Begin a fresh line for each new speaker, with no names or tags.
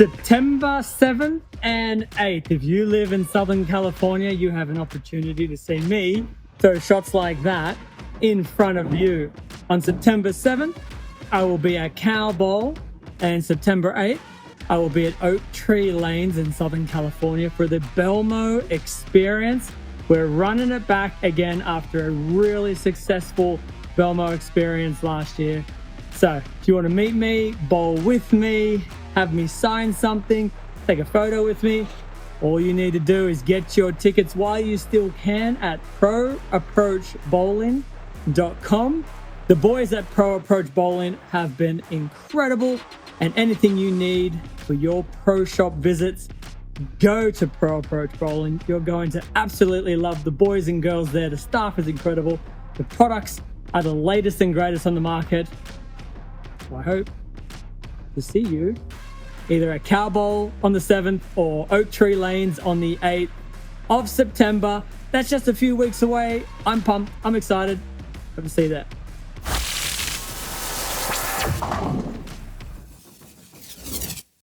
September 7th and 8th. If you live in Southern California, you have an opportunity to see me throw shots like that in front of you. On September 7th, I will be at Cow Bowl, and September 8th, I will be at Oak Tree Lanes in Southern California for the BELMO Experience. We're running it back again after a really successful BELMO experience last year. So if you want to meet me, bowl with me, have me sign something, take a photo with me, all you need to do is get your tickets while you still can at proapproachbowling.com. The boys at Pro Approach Bowling have been incredible, and anything you need for your pro shop visits, go to Pro Approach Bowling. You're going to absolutely love the boys and girls there. The staff is incredible. The products are the latest and greatest on the market. So I hope to see you either at Cow Bowl on the 7th or Oak Tree Lanes on the 8th of September. That's just a few weeks away. I'm pumped. I'm excited. Hope to see you there.